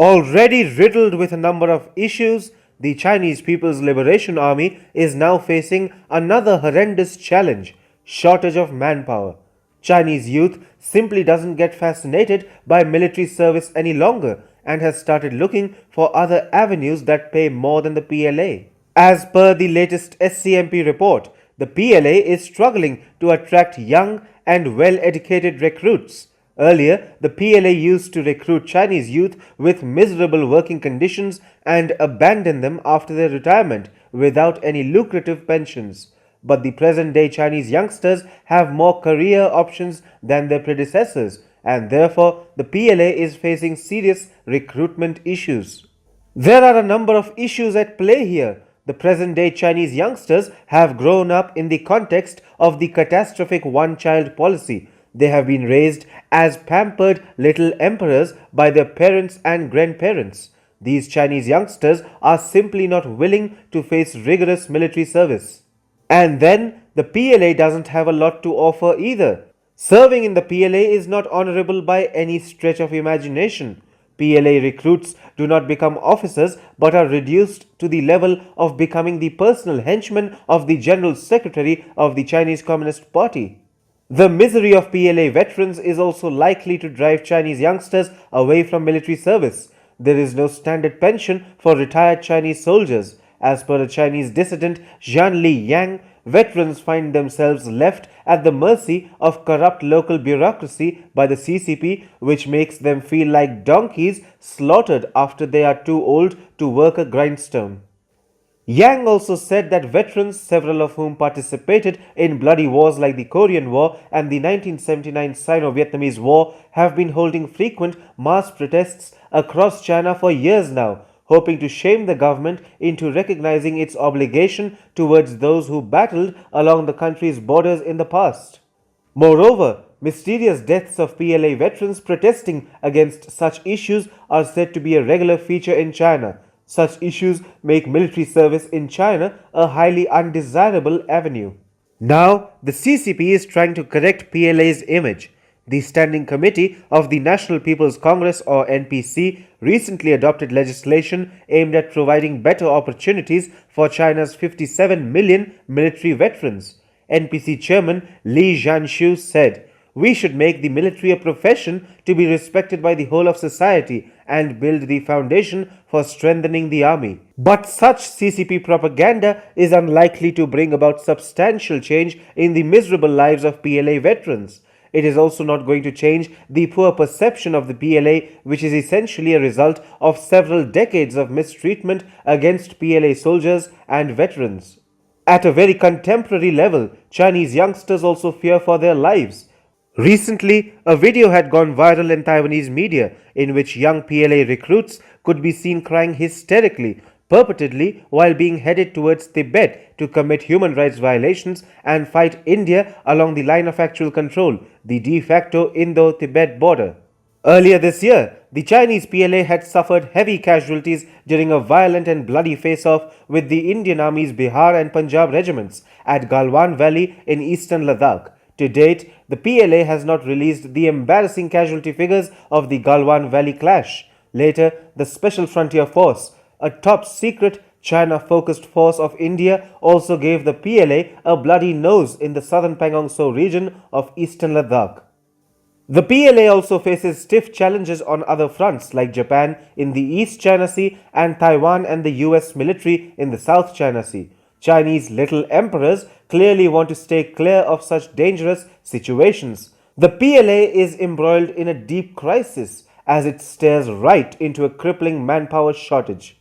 Already riddled with a number of issues, the Chinese People's Liberation Army is now facing another horrendous challenge: shortage of manpower. Chinese youth simply doesn't get fascinated by military service any longer and has started looking for other avenues that pay more than the PLA. As per the latest SCMP report, the PLA is struggling to attract young and well-educated recruits. Earlier, the PLA used to recruit Chinese youth with miserable working conditions and abandon them after their retirement without any lucrative pensions. But the present-day Chinese youngsters have more career options than their predecessors, and therefore the PLA is facing serious recruitment issues. There are a number of issues at play here. The present-day Chinese youngsters have grown up in the context of the catastrophic one-child policy. They have been raised as pampered little emperors by their parents and grandparents. These Chinese youngsters are simply not willing to face rigorous military service. And then the PLA doesn't have a lot to offer either. Serving in the PLA is not honorable by any stretch of imagination. PLA recruits do not become officers but are reduced to the level of becoming the personal henchmen of the General Secretary of the Chinese Communist Party. The misery of PLA veterans is also likely to drive Chinese youngsters away from military service. There is no standard pension for retired Chinese soldiers. As per a Chinese dissident Zhan Li Yang, veterans find themselves left at the mercy of corrupt local bureaucracy by the CCP, which makes them feel like donkeys slaughtered after they are too old to work a grindstone. Yang also said that veterans, several of whom participated in bloody wars like the Korean War and the 1979 Sino-Vietnamese War, have been holding frequent mass protests across China for years now, hoping to shame the government into recognizing its obligation towards those who battled along the country's borders in the past. Moreover, mysterious deaths of PLA veterans protesting against such issues are said to be a regular feature in China. Such issues make military service in China a highly undesirable avenue. Now, the CCP is trying to correct PLA's image. The Standing Committee of the National People's Congress, or NPC, recently adopted legislation aimed at providing better opportunities for China's 57 million military veterans. NPC Chairman Li Zhanshu said, "We should make the military a profession to be respected by the whole of society and build the foundation for strengthening the army." But such CCP propaganda is unlikely to bring about substantial change in the miserable lives of PLA veterans. It is also not going to change the poor perception of the PLA, which is essentially a result of several decades of mistreatment against PLA soldiers and veterans. At a very contemporary level, Chinese youngsters also fear for their lives. Recently, a video had gone viral in Taiwanese media in which young PLA recruits could be seen crying hysterically, purportedly while being headed towards Tibet to commit human rights violations and fight India along the line of actual control, the de facto Indo-Tibet border. Earlier this year, the Chinese PLA had suffered heavy casualties during a violent and bloody face-off with the Indian Army's Bihar and Punjab regiments at Galwan Valley in eastern Ladakh. To date, the PLA has not released the embarrassing casualty figures of the Galwan Valley clash. Later, the Special Frontier Force, a top-secret China-focused force of India, also gave the PLA a bloody nose in the southern Pangong Tso region of eastern Ladakh. The PLA also faces stiff challenges on other fronts like Japan in the East China Sea and Taiwan and the US military in the South China Sea. Chinese little emperors clearly want to stay clear of such dangerous situations. The PLA is embroiled in a deep crisis as it stares right into a crippling manpower shortage.